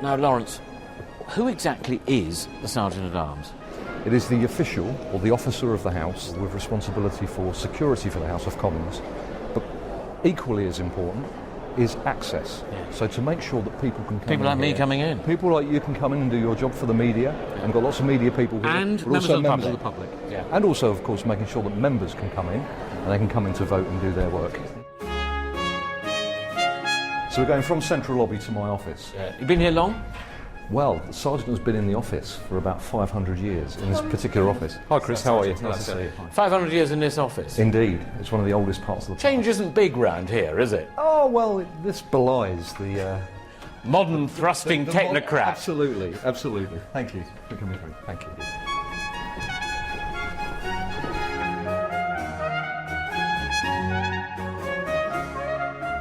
Now, Lawrence, who exactly is the Serjeant-at-Arms? It is the official, or the officer of the House, with responsibility for security for the House of Commons. But equally as important is access. Yeah. So to make sure that people can come in. People like me coming in. People like you can come in and do your job for the media. Yeah. And got lots of media people here. And members of the public. Yeah. And also, of course, making sure that members can come in and they can come in to vote and do their work. So we're going from Central Lobby to my office. Yeah. You been here long? Well, the Sergeant has been in the office for about 500 years, in this particular office. Hi Chris, how are you? Nice to see you. 500 years in this office? Indeed. It's one of the oldest parts of the Change isn't big round here, is it? Oh, well, this belies the... modern thrusting technocrat. Absolutely, absolutely. Thank you for coming through. Thank you.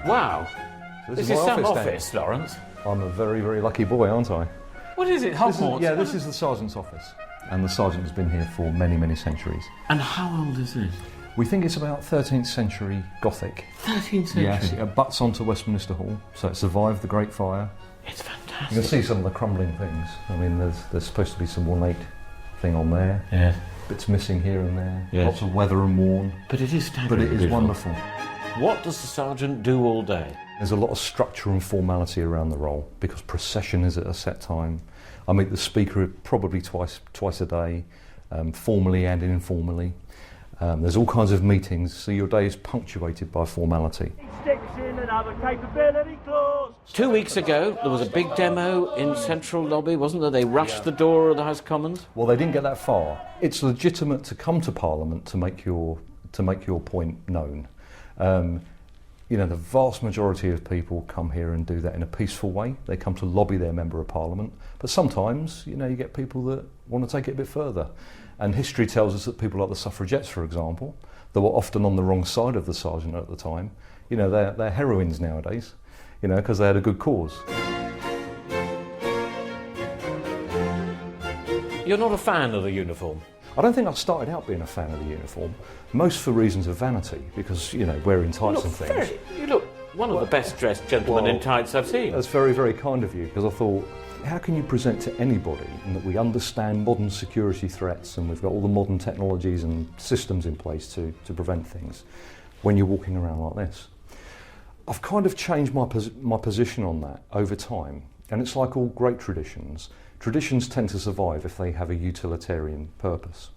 Wow. This is some office, Lawrence. I'm a very, very lucky boy, aren't I? What is it, Hogwarts? Yeah, this is the Sergeant's office. And the Sergeant has been here for many, many centuries. And how old is this? We think it's about 13th century Gothic. 13th century? Yes, it butts onto Westminster Hall, so it survived the Great Fire. It's fantastic. You can see some of the crumbling things. I mean, there's supposed to be some ornate thing on there. Yeah. Bits missing here and there. Yes. Lots of weather and worn. But it is staggering. But it is beautiful. wonderful. What does the Sergeant do all day? There's a lot of structure and formality around the role because procession is at a set time. I meet the Speaker probably twice a day, formally and informally. There's all kinds of meetings, so your day is punctuated by formality. 2 weeks ago, there was a big demo in Central Lobby, wasn't there? They rushed the door of the House of Commons. Well, they didn't get that far. It's legitimate to come to Parliament to make your point known. You know, the vast majority of people come here and do that in a peaceful way. They come to lobby their Member of Parliament. But sometimes, you know, you get people that want to take it a bit further. And history tells us that people like the suffragettes, for example, that were often on the wrong side of the Sergeant at the time, you know, they're heroines nowadays, you know, because they had a good cause. You're not a fan of the uniform? I don't think I started out being a fan of the uniform, most for reasons of vanity, because, you know, wearing tights and things. You look one of the best dressed gentlemen in tights I've seen. That's very, very kind of you, because I thought, how can you present to anybody in that we understand modern security threats and we've got all the modern technologies and systems in place to prevent things when you're walking around like this? I've kind of changed my position on that over time, and it's like all great traditions. Traditions tend to survive if they have a utilitarian purpose.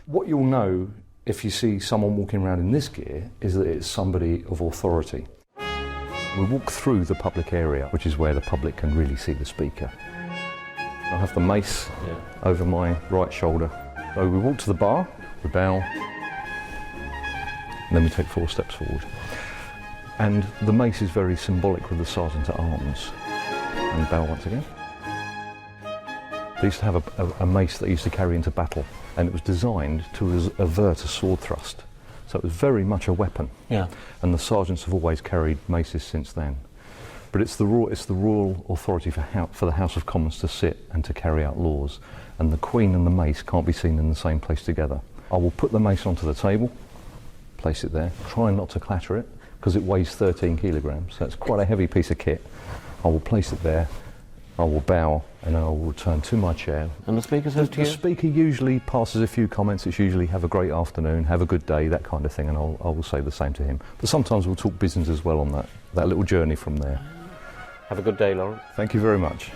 What you'll know if you see someone walking around in this gear is that it's somebody of authority. We walk through the public area, which is where the public can really see the Speaker. I have the mace over my right shoulder. So we walk to the bar, we bow, and then we take 4 steps forward. And the mace is very symbolic with the Serjeant-at-Arms. And bow once again. They used to have a mace that used to carry into battle, and it was designed to avert a sword thrust. So it was very much a weapon. Yeah. And the sergeants have always carried maces since then. But it's the royal authority for the House of Commons to sit and to carry out laws, and the Queen and the mace can't be seen in the same place together. I will put the mace onto the table, place it there, try not to clatter it, because it weighs 13 kilograms, so it's quite a heavy piece of kit. I will place it there, I will bow, and I will return to my chair. And the Speaker says to you? The Speaker usually passes a few comments. It's usually have a great afternoon, have a good day, that kind of thing, and I will say the same to him. But sometimes we'll talk business as well on that little journey from there. Have a good day, Lawrence. Thank you very much.